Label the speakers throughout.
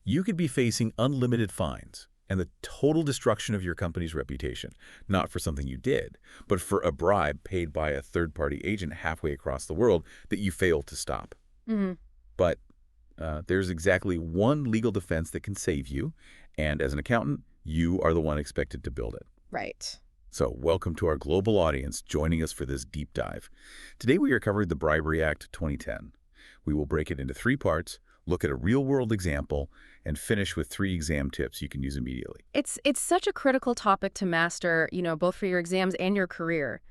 Speaker 1: You could be facing unlimited fines and the total destruction of your company's reputation, not for something you did, but for a bribe paid by a third-party agent halfway across the world that you failed to stop.
Speaker 2: Mm-hmm.
Speaker 1: But there's exactly one legal defense that can save you, and as an accountant, you are the one expected to build it.
Speaker 2: Right.
Speaker 1: So welcome to our global audience joining us for this deep dive. Today we are covering the Bribery Act 2010. We will break it into 3 parts, look at a real-world example, and finish with 3 exam tips you can use immediately.
Speaker 2: It's such a critical topic to master, both for your exams and your career.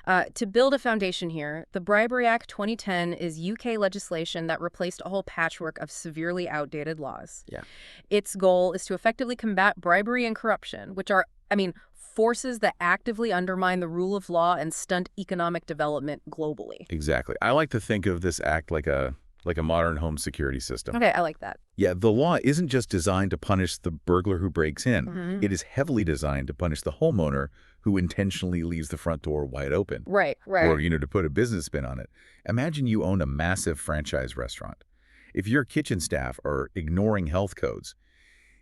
Speaker 2: To build a foundation here, the Bribery Act 2010 is UK legislation that replaced a whole patchwork of severely outdated laws.
Speaker 1: Yeah.
Speaker 2: Its goal is to effectively combat bribery and corruption, which are, forces that actively undermine the rule of law and stunt economic development globally.
Speaker 1: Exactly. I like to think of this act like a modern home security system.
Speaker 2: Okay, I like that.
Speaker 1: Yeah, the law isn't just designed to punish the burglar who breaks in.
Speaker 2: Mm-hmm.
Speaker 1: It is heavily designed to punish the homeowner who intentionally leaves the front door wide open.
Speaker 2: Right.
Speaker 1: Or, to put a business spin on it. Imagine you own a massive franchise restaurant. If your kitchen staff are ignoring health codes,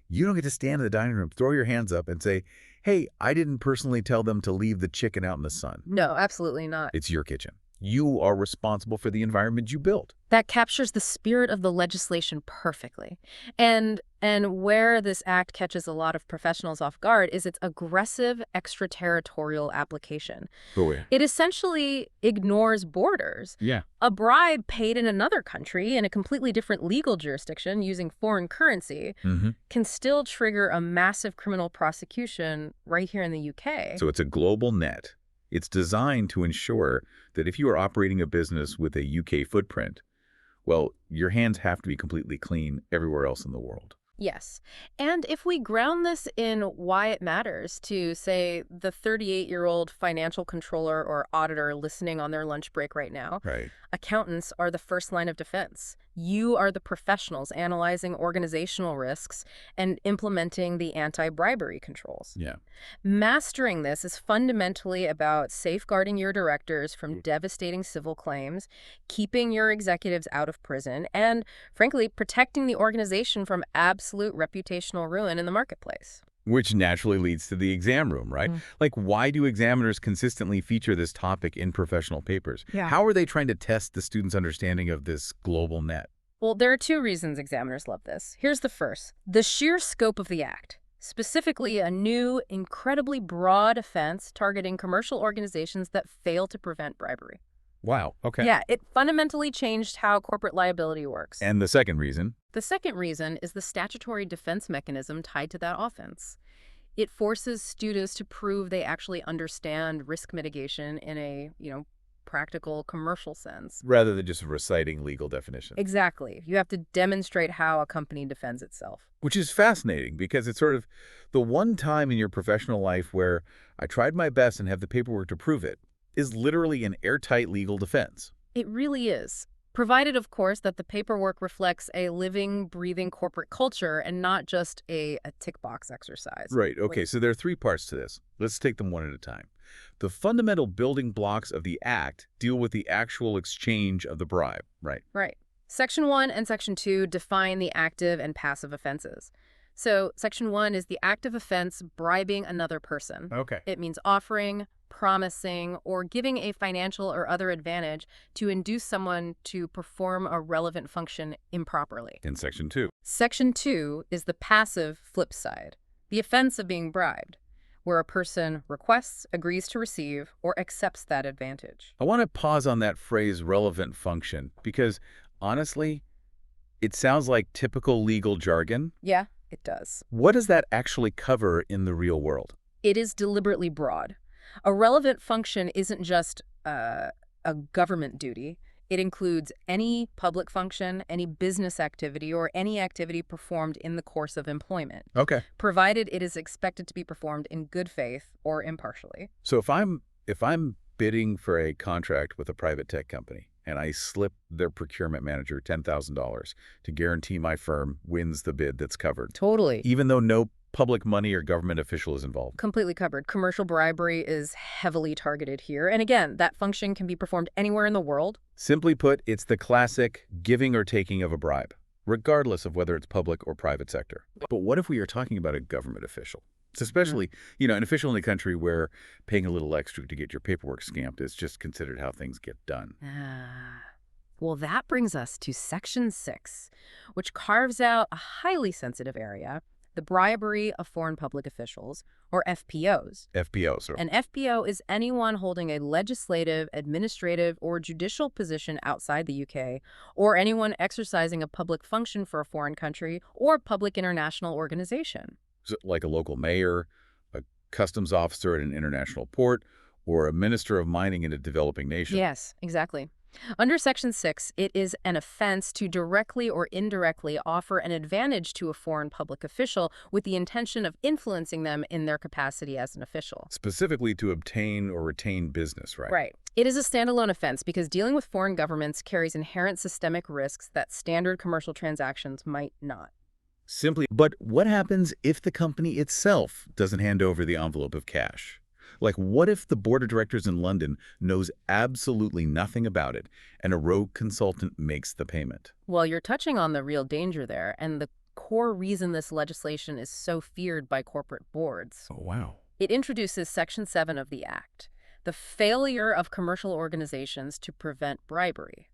Speaker 1: you don't get to stand in the dining room, throw your hands up, and say, hey, I didn't personally tell them to leave the chicken out in the sun.
Speaker 2: No, absolutely not.
Speaker 1: It's your kitchen. You are responsible for the environment you built.
Speaker 2: That captures the spirit of the legislation perfectly. And where this act catches a lot of professionals off guard is its aggressive extraterritorial application.
Speaker 1: Oh, yeah.
Speaker 2: It essentially ignores borders.
Speaker 1: Yeah.
Speaker 2: A bribe paid in another country in a completely different legal jurisdiction using foreign currency can still trigger a massive criminal prosecution right here in the UK.
Speaker 1: So it's a global net. It's designed to ensure that if you are operating a business with a UK footprint, well, your hands have to be completely clean everywhere else in the world.
Speaker 2: Yes. And if we ground this in why it matters to, say, the 38-year-old financial controller or auditor listening on their lunch break right now,
Speaker 1: Right.
Speaker 2: accountants are the first line of defense. You are the professionals analyzing organizational risks and implementing the anti-bribery controls.
Speaker 1: Yeah.
Speaker 2: Mastering this is fundamentally about safeguarding your directors from devastating civil claims, keeping your executives out of prison, and, frankly, protecting the organization from absolute reputational ruin in the marketplace.
Speaker 1: Which naturally leads to the exam room, right? Like, why do examiners consistently feature this topic in professional papers?
Speaker 2: Yeah.
Speaker 1: How are they trying to test the students' understanding of this global net?
Speaker 2: Well, there are 2 reasons examiners love this. Here's the first. The sheer scope of the act. Specifically, a new, incredibly broad offense targeting commercial organizations that fail to prevent bribery.
Speaker 1: Wow. Okay.
Speaker 2: Yeah, it fundamentally changed how corporate liability works.
Speaker 1: And the second reason?
Speaker 2: The second reason is the statutory defense mechanism tied to that offense. It forces students to prove they actually understand risk mitigation in a, practical commercial sense.
Speaker 1: Rather than just reciting legal definitions.
Speaker 2: Exactly. You have to demonstrate how a company defends itself.
Speaker 1: Which is fascinating because it's sort of the one time in your professional life where I tried my best and have the paperwork to prove it is literally an airtight legal defense.
Speaker 2: It really is. Provided, of course, that the paperwork reflects a living, breathing corporate culture and not just a tick box exercise.
Speaker 1: Right. Okay. So there are 3 parts to this. Let's take them one at a time. The fundamental building blocks of the act deal with the actual exchange of the bribe. Right.
Speaker 2: Right. Section 1 and Section 2 define the active and passive offenses. So Section 1 is the active offense bribing another person.
Speaker 1: Okay.
Speaker 2: It means offering, promising, or giving a financial or other advantage to induce someone to perform a relevant function improperly.
Speaker 1: In Section 2.
Speaker 2: Section 2 is the passive flip side, the offense of being bribed, where a person requests, agrees to receive, or accepts that advantage.
Speaker 1: I want to pause on that phrase relevant function because, honestly, it sounds like typical legal jargon.
Speaker 2: Yeah, it does.
Speaker 1: What does that actually cover in the real world?
Speaker 2: It is deliberately broad. A relevant function isn't just a government duty. It includes any public function, any business activity, or any activity performed in the course of employment.
Speaker 1: Okay.
Speaker 2: Provided it is expected to be performed in good faith or impartially.
Speaker 1: So if I'm bidding for a contract with a private tech company and I slip their procurement manager $10,000 to guarantee my firm wins the bid that's covered.
Speaker 2: Totally.
Speaker 1: Even though no public money or government official is involved.
Speaker 2: Completely covered. Commercial bribery is heavily targeted here. And again, that function can be performed anywhere in the world.
Speaker 1: Simply put, it's the classic giving or taking of a bribe. regardless of whether it's public or private sector. But what if we are talking about a government official? It's especially, an official in a country where paying a little extra to get your paperwork stamped is just considered how things get done.
Speaker 2: Well, that brings us to Section 6, which carves out a highly sensitive area, the bribery of foreign public officials, or FPOs.
Speaker 1: FPOs.
Speaker 2: An FPO is anyone holding a legislative, administrative, or judicial position outside the UK, or anyone exercising a public function for a foreign country or public international organization.
Speaker 1: Like a local mayor, a customs officer at an international port, or a minister of mining in a developing nation.
Speaker 2: Yes, exactly. Under Section 6, it is an offense to directly or indirectly offer an advantage to a foreign public official with the intention of influencing them in their capacity as an official.
Speaker 1: Specifically to obtain or retain business, right?
Speaker 2: Right. It is a standalone offense because dealing with foreign governments carries inherent systemic risks that standard commercial transactions might not.
Speaker 1: But what happens if the company itself doesn't hand over the envelope of cash? Like, what if the board of directors in London knows absolutely nothing about it and a rogue consultant makes the payment?
Speaker 2: Well, you're touching on the real danger there, and the core reason this legislation is so feared by corporate boards.
Speaker 1: Oh, wow.
Speaker 2: It introduces Section 7 of the Act, the failure of commercial organizations to prevent bribery.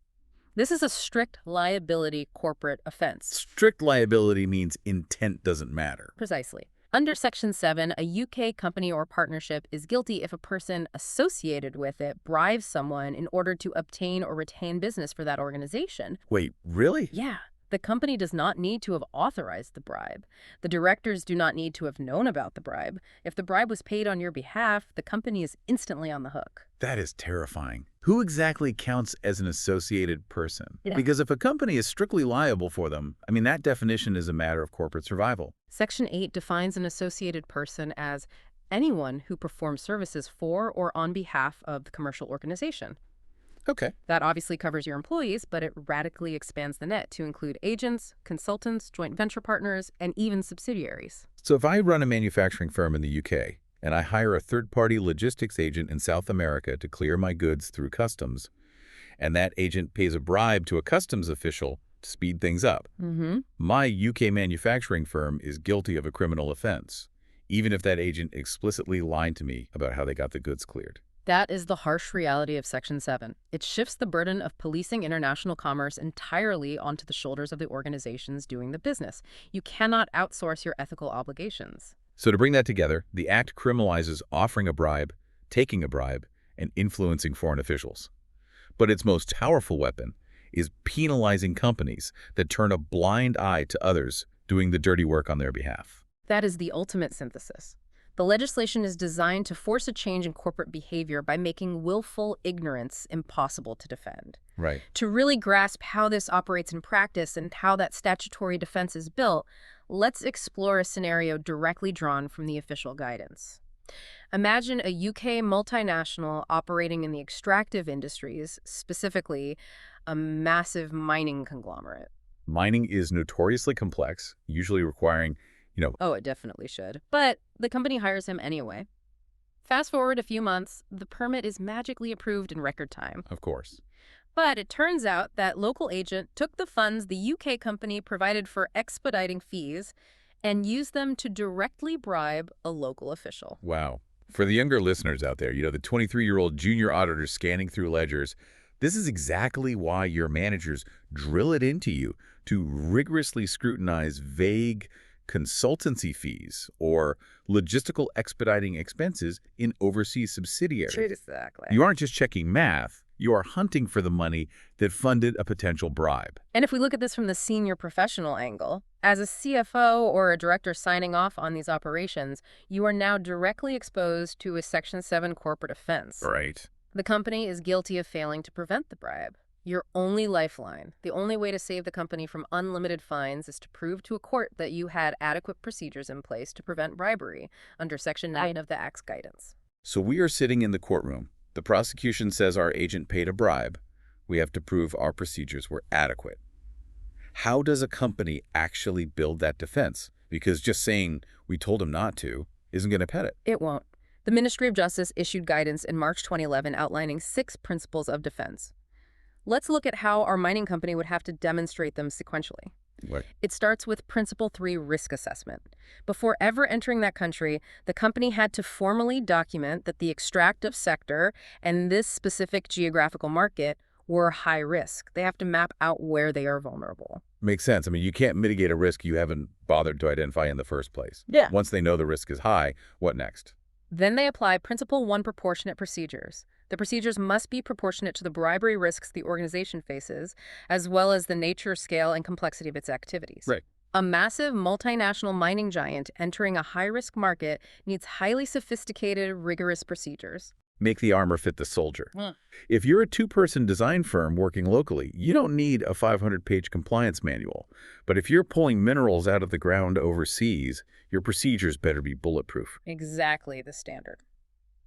Speaker 2: This is a strict liability corporate offense.
Speaker 1: Strict liability means intent doesn't matter.
Speaker 2: Precisely. Under Section 7, a UK company or partnership is guilty if a person associated with it bribes someone in order to obtain or retain business for that organization.
Speaker 1: Wait, really?
Speaker 2: Yeah. The company does not need to have authorized the bribe. The directors do not need to have known about the bribe. If the bribe was paid on your behalf, the company is instantly on the hook.
Speaker 1: That is terrifying. Who exactly counts as an associated person?
Speaker 2: Yeah.
Speaker 1: Because if a company is strictly liable for them, that definition is a matter of corporate survival.
Speaker 2: Section 8 defines an associated person as anyone who performs services for or on behalf of the commercial organization.
Speaker 1: Okay.
Speaker 2: That obviously covers your employees, but it radically expands the net to include agents, consultants, joint venture partners, and even subsidiaries.
Speaker 1: So if I run a manufacturing firm in the UK and I hire a third-party logistics agent in South America to clear my goods through customs, and that agent pays a bribe to a customs official to speed things up, my UK manufacturing firm is guilty of a criminal offense, even if that agent explicitly lied to me about how they got the goods cleared.
Speaker 2: That is the harsh reality of Section 7. It shifts the burden of policing international commerce entirely onto the shoulders of the organizations doing the business. You cannot outsource your ethical obligations.
Speaker 1: So to bring that together, the Act criminalizes offering a bribe, taking a bribe, and influencing foreign officials. But its most powerful weapon is penalizing companies that turn a blind eye to others doing the dirty work on their behalf.
Speaker 2: That is the ultimate synthesis. The legislation is designed to force a change in corporate behavior by making willful ignorance impossible to defend.
Speaker 1: Right.
Speaker 2: To really grasp how this operates in practice and how that statutory defense is built, let's explore a scenario directly drawn from the official guidance. Imagine a UK multinational operating in the extractive industries, specifically a massive mining conglomerate.
Speaker 1: Mining is notoriously complex, usually requiring
Speaker 2: Oh, it definitely should. But the company hires him anyway. Fast forward a few months, the permit is magically approved in record time.
Speaker 1: Of course.
Speaker 2: But it turns out that local agent took the funds the UK company provided for expediting fees and used them to directly bribe a local official.
Speaker 1: Wow. For the younger listeners out there, the 23-year-old junior auditor scanning through ledgers, this is exactly why your managers drill it into you to rigorously scrutinize vague consultancy fees or logistical expediting expenses in overseas subsidiaries.
Speaker 2: Exactly.
Speaker 1: You aren't just checking math, you are hunting for the money that funded a potential bribe.
Speaker 2: And if we look at this from the senior professional angle, as a CFO or a director signing off on these operations, you are now directly exposed to a Section 7 corporate offense.
Speaker 1: Right.
Speaker 2: The company is guilty of failing to prevent the bribe. Your only lifeline, the only way to save the company from unlimited fines, is to prove to a court that you had adequate procedures in place to prevent bribery under Section 9 of the Act's guidance.
Speaker 1: So we are sitting in the courtroom. The prosecution says our agent paid a bribe. We have to prove our procedures were adequate. How does a company actually build that defense? Because just saying we told him not to isn't going to pet it.
Speaker 2: It won't. The Ministry of Justice issued guidance in March 2011 outlining 6 principles of defense. Let's look at how our mining company would have to demonstrate them sequentially.
Speaker 1: What?
Speaker 2: It starts with Principle 3 risk assessment. Before ever entering that country, the company had to formally document that the extractive sector and this specific geographical market were high risk. They have to map out where they are vulnerable.
Speaker 1: Makes sense. I mean, you can't mitigate a risk you haven't bothered to identify in the first place.
Speaker 2: Yeah.
Speaker 1: Once they know the risk is high, what next?
Speaker 2: Then they apply Principle 1 proportionate procedures. The procedures must be proportionate to the bribery risks the organization faces, as well as the nature, scale, and complexity of its activities.
Speaker 1: Right.
Speaker 2: A massive multinational mining giant entering a high-risk market needs highly sophisticated, rigorous procedures.
Speaker 1: Make the armor fit the soldier.
Speaker 2: Mm.
Speaker 1: If you're a two-person design firm working locally, you don't need a 500-page compliance manual. But if you're pulling minerals out of the ground overseas, your procedures better be bulletproof.
Speaker 2: Exactly the standard.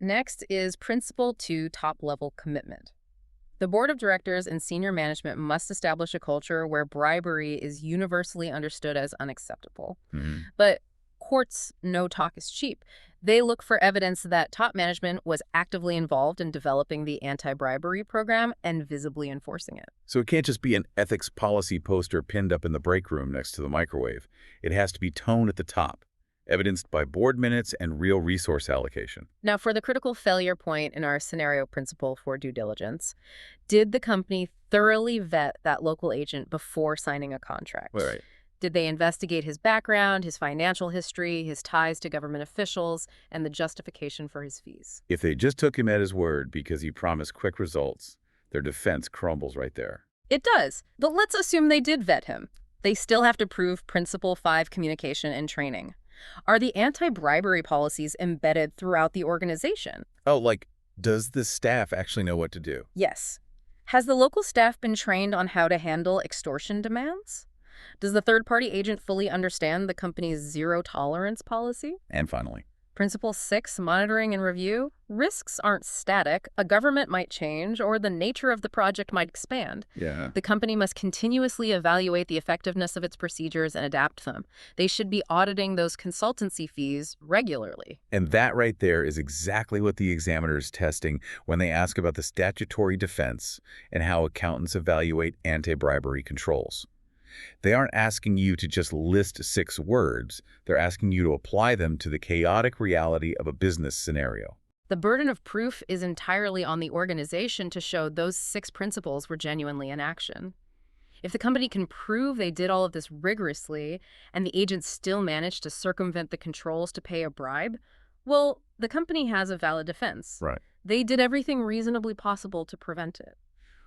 Speaker 2: Next is Principle 2 top-level commitment. The board of directors and senior management must establish a culture where bribery is universally understood as unacceptable. But courts know talk is cheap. They look for evidence that top management was actively involved in developing the anti-bribery program and visibly enforcing it.
Speaker 1: So it can't just be an ethics policy poster pinned up in the break room next to the microwave. It has to be toned at the top, evidenced by board minutes and real resource allocation.
Speaker 2: Now, for the critical failure point in our scenario principle for due diligence, did the company thoroughly vet that local agent before signing a contract?
Speaker 1: Right.
Speaker 2: Did they investigate his background, his financial history, his ties to government officials, and the justification for his fees?
Speaker 1: If they just took him at his word because he promised quick results, their defense crumbles right there.
Speaker 2: It does, but let's assume they did vet him. They still have to prove Principle 5 communication and training. Are the anti-bribery policies embedded throughout the organization?
Speaker 1: Oh, like, does the staff actually know what to do?
Speaker 2: Yes. Has the local staff been trained on how to handle extortion demands? Does the third-party agent fully understand the company's zero-tolerance policy?
Speaker 1: And finally,
Speaker 2: Principle 6, monitoring and review. Risks aren't static. A government might change, or the nature of the project might expand.
Speaker 1: yeah.
Speaker 2: The company must continuously evaluate the effectiveness of its procedures and adapt them. They should be auditing those consultancy fees regularly.
Speaker 1: And that right there is exactly what the examiner is testing when they ask about the statutory defense and how accountants evaluate anti-bribery controls. They aren't asking you to just list 6 words. They're asking you to apply them to the chaotic reality of a business scenario.
Speaker 2: The burden of proof is entirely on the organization to show those 6 principles were genuinely in action. If the company can prove they did all of this rigorously and the agents still managed to circumvent the controls to pay a bribe, well, the company has a valid defense.
Speaker 1: Right.
Speaker 2: They did everything reasonably possible to prevent it.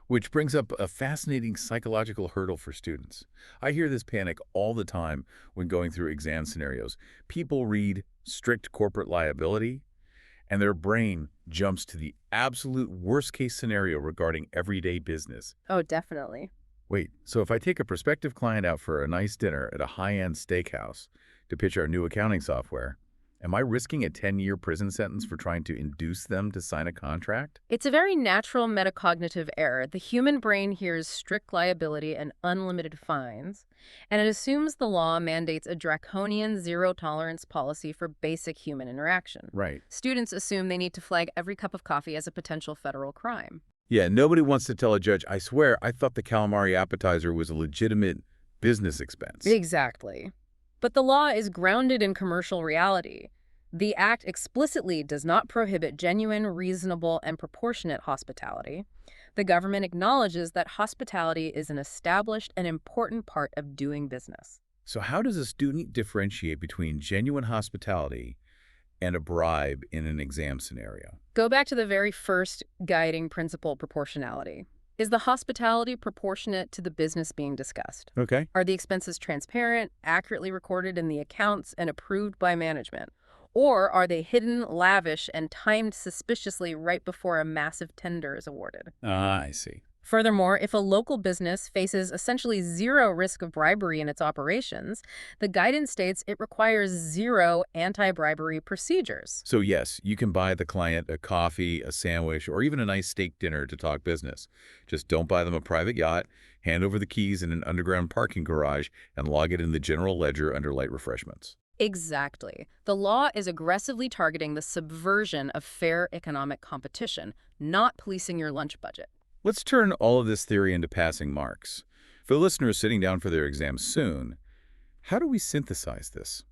Speaker 1: Which brings up a fascinating psychological hurdle for students. I hear this panic all the time when going through exam scenarios. People read strict corporate liability, and their brain jumps to the absolute worst-case scenario regarding everyday business.
Speaker 2: Oh, definitely.
Speaker 1: Wait, so if I take a prospective client out for a nice dinner at a high-end steakhouse to pitch our new accounting software, am I risking a 10-year prison sentence for trying to induce them to sign a contract?
Speaker 2: It's a very natural metacognitive error. The human brain hears strict liability and unlimited fines, and it assumes the law mandates a draconian zero-tolerance policy for basic human interaction.
Speaker 1: Right.
Speaker 2: Students assume they need to flag every cup of coffee as a potential federal crime.
Speaker 1: Yeah, nobody wants to tell a judge, I swear, I thought the calamari appetizer was a legitimate business expense.
Speaker 2: Exactly. But the law is grounded in commercial reality. The Act explicitly does not prohibit genuine, reasonable, and proportionate hospitality. The government acknowledges that hospitality is an established and important part of doing business.
Speaker 1: So how does a student differentiate between genuine hospitality and a bribe in an exam scenario?
Speaker 2: Go back to the very first guiding principle, proportionality. Is the hospitality proportionate to the business being discussed?
Speaker 1: Okay.
Speaker 2: Are the expenses transparent, accurately recorded in the accounts, and approved by management? Or are they hidden, lavish, and timed suspiciously right before a massive tender is awarded?
Speaker 1: I see.
Speaker 2: Furthermore, if a local business faces essentially zero risk of bribery in its operations, the guidance states it requires zero anti-bribery procedures.
Speaker 1: So yes, you can buy the client a coffee, a sandwich, or even a nice steak dinner to talk business. Just don't buy them a private yacht, hand over the keys in an underground parking garage, and log it in the general ledger under light refreshments.
Speaker 2: Exactly. The law is aggressively targeting the subversion of fair economic competition, not policing your lunch budget.
Speaker 1: Let's turn all of this theory into passing marks. For the listeners sitting down for their exams soon, how do we synthesize this?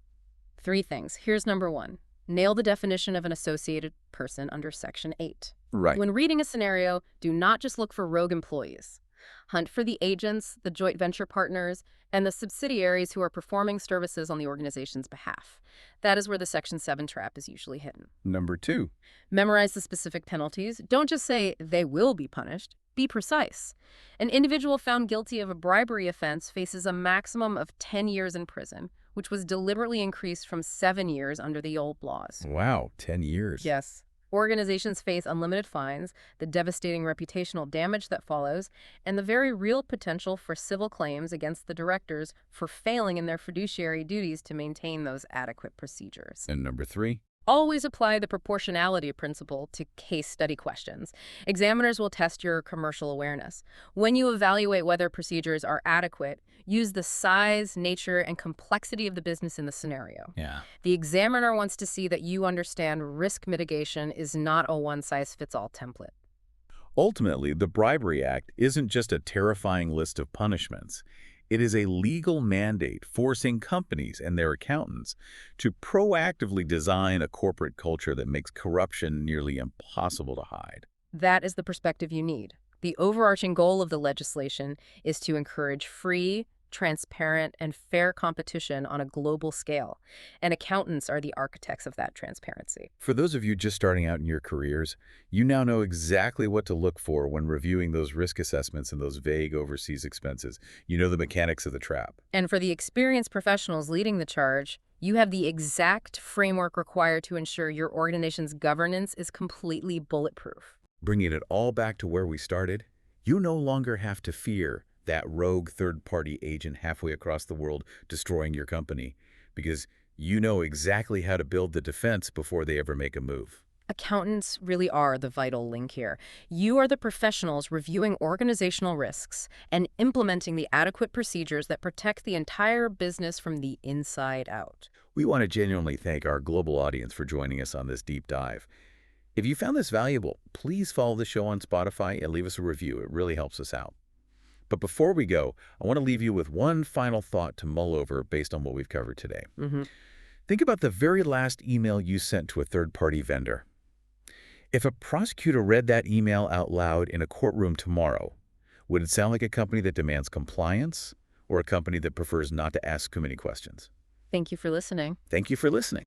Speaker 2: 3 things. Here's number 1. Nail the definition of an associated person under Section 8.
Speaker 1: Right.
Speaker 2: When reading a scenario, do not just look for rogue employees. Hunt for the agents, the joint venture partners, and the subsidiaries who are performing services on the organization's behalf. That is where the Section 7 trap is usually hidden.
Speaker 1: Number 2.
Speaker 2: Memorize the specific penalties. Don't just say they will be punished. Be precise. An individual found guilty of a bribery offense faces a maximum of 10 years in prison, which was deliberately increased from 7 years under the old laws.
Speaker 1: Wow, 10 years.
Speaker 2: Yes. Organizations face unlimited fines, the devastating reputational damage that follows, and the very real potential for civil claims against the directors for failing in their fiduciary duties to maintain those adequate procedures.
Speaker 1: And number 3.
Speaker 2: Always apply the proportionality principle to case study questions. Examiners will test your commercial awareness. When you evaluate whether procedures are adequate, use the size, nature, and complexity of the business in the scenario.
Speaker 1: Yeah.
Speaker 2: The examiner wants to see that you understand risk mitigation is not a one-size-fits-all template.
Speaker 1: Ultimately, the Bribery Act isn't just a terrifying list of punishments. It is a legal mandate forcing companies and their accountants to proactively design a corporate culture that makes corruption nearly impossible to hide.
Speaker 2: That is the perspective you need. The overarching goal of the legislation is to encourage free, transparent, and fair competition on a global scale, and accountants are the architects of that transparency.
Speaker 1: For those of you just starting out in your careers, you now know exactly what to look for when reviewing those risk assessments and those vague overseas expenses. You know the mechanics of the trap.
Speaker 2: And for the experienced professionals leading the charge, you have the exact framework required to ensure your organization's governance is completely bulletproof.
Speaker 1: Bringing it all back to where we started, you no longer have to fear that rogue third-party agent halfway across the world destroying your company, because you know exactly how to build the defense before they ever make a move.
Speaker 2: Accountants really are the vital link here. You are the professionals reviewing organizational risks and implementing the adequate procedures that protect the entire business from the inside out.
Speaker 1: We want to genuinely thank our global audience for joining us on this deep dive. If you found this valuable, please follow the show on Spotify and leave us a review. It really helps us out. But before we go, I want to leave you with one final thought to mull over based on what we've covered today. Think about the very last email you sent to a third-party vendor. If a prosecutor read that email out loud in a courtroom tomorrow, would it sound like a company that demands compliance or a company that prefers not to ask too many questions?
Speaker 2: Thank you for listening.
Speaker 1: Thank you for listening.